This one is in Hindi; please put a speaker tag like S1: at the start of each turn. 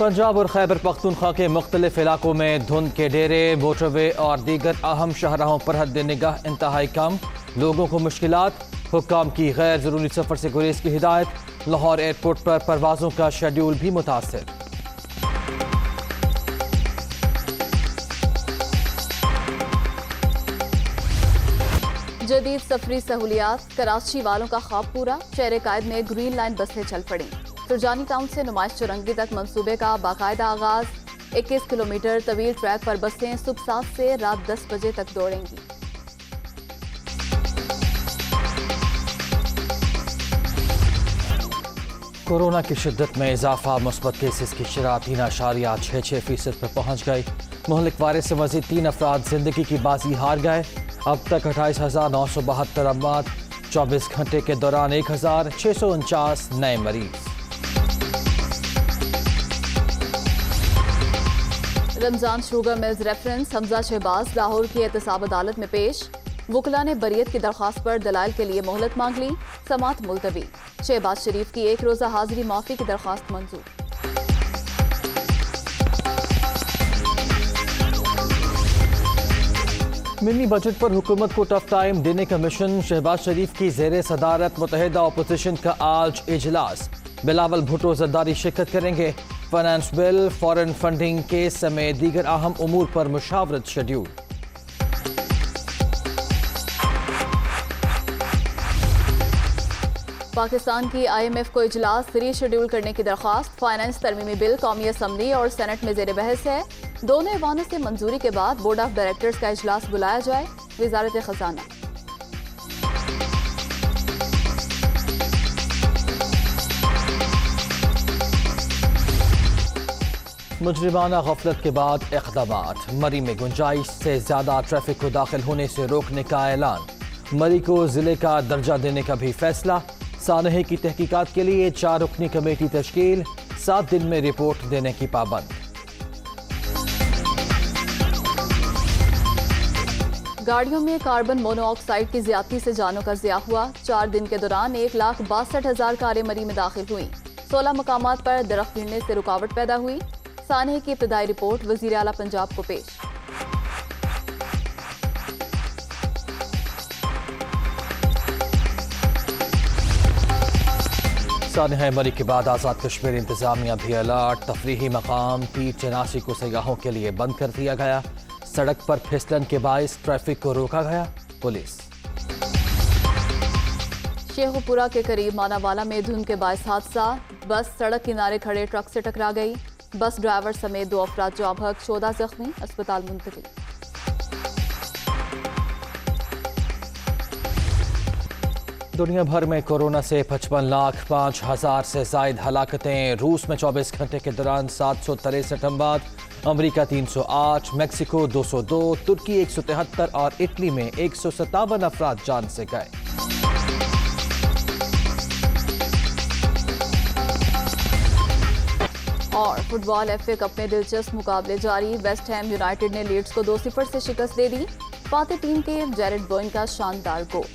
S1: पंजाब और खैबर पख्तूनख्वा के मुख्तलिफ इलाकों में धुंध के डेरे, मोटरवे और दीगर अहम शाहराहों पर हद निगाह इंतहाई कम। लोगों को मुश्किलात, हुक्काम की गैर जरूरी सफर से गुरेज की हिदायत। लाहौर एयरपोर्ट पर परवाजों का शेड्यूल भी मुतासिर।
S2: जदीद सफरी सहूलियात, कराची वालों का ख्वाब पूरा। शहर कायद में ग्रीन लाइन बसें चल पड़ी। तुरजानी टाउन से नुमाइश चुरंगी तक मंसूबे का बाकायदा आगाज। 21 किलोमीटर तवील ट्रैक पर बसें सुबह 7 से रात 10 बजे तक दौड़ेंगी।
S1: कोरोना की शिद्दत में इजाफा, मुस्बत केसेस की शरह 3.66% पर पहुंच गई। मुहलिक वायरस से मजीद 3 अफराद जिंदगी की बाजी हार गए। अब तक 28,972 अमवात। 24 घंटे के दौरान 1,649 नए मरीज।
S2: Ramzan sugar mills reference, Hamza Shahbaz Lahore की एहतसाब अदालत में पेश। वकला ने बरियत की दरख्वास्त पर दलाइल के लिए मोहलत मांग ली। समात मुलतवी। शहबाज शरीफ की 1 रोजा हाजिरी माफी की दरख्वास्त मंजूर।
S1: मिनी बजट पर हुकूमत को टफ टाइम देने का मिशन। शहबाज शरीफ की जेर सदारत मुतहदा अपोजिशन का आज इजलास। बिलावल भुट्टो जरदारी शिरकत करेंगे। Finance bill, foreign funding case समेत दीगर अहम उमूर पर मुशावरत शेड्यूल।
S2: पाकिस्तान की IMF को इजलास रीशेड्यूल करने की दरख्वास्त। फाइनेंस तरमीमी बिल कौमी असम्बली और सेनेट में जेर बहस है। दोनों ऐवानों से मंजूरी के बाद बोर्ड ऑफ डायरेक्टर्स का इजलास बुलाया जाए। वजारत खजाना।
S1: मुजरिमाना गफलत के बाद इक़दामात। मरी में गुंजाइश से ज्यादा ट्रैफिक को दाखिल होने से रोकने का ऐलान। मरी को जिले का दर्जा देने का भी फैसला। सानहे की तहकीकात के लिए 4 रुकनी कमेटी तश्कील। 7 दिन में रिपोर्ट देने की पाबंद।
S2: गाड़ियों में कार्बन मोनोऑक्साइड की ज्यादती से जानों का ज़िया हुआ। 4 दिन के दौरान 1,62,000 कारें मरी में दाखिल हुई। 16 मकामात पर दरख्त गिरने से रुकावट पैदा हुई। सानहे की इब्तदाई रिपोर्ट वज़ीर आला पंजाब को पेश।
S1: सानहा मरी के बाद आज़ाद कश्मीर इंतजामिया भी अलर्ट। तफरीही मकाम पीर चनासी को सयाहों के लिए बंद कर दिया गया। सड़क पर फिसलन के बायस ट्रैफिक को रोका गया। पुलिस।
S2: शेखुपुरा के करीब मानावाला में धुंध के बायस हादसा। बस सड़क किनारे खड़े ट्रक से टकरा गई। बस ड्राइवर समेत 2 अफराद जाँ बहक, 14 जख्मी, अस्पताल मुंतकिल।
S1: दुनिया भर में कोरोना से 55,05,000 से जायद हलाकतें। रूस में 24 घंटे के दौरान 763 अमवात। अमरीका 308, मैक्सिको 202, तुर्की 173 और इटली में 157 अफराद जान से गए।
S2: और फुटबॉल FA कप में दिलचस्प मुकाबले जारी। वेस्ट हैम यूनाइटेड ने लीड्स को 2-0 से शिकस्त दे दी। फातेह टीम के जेरेड बोइंग का शानदार गोल।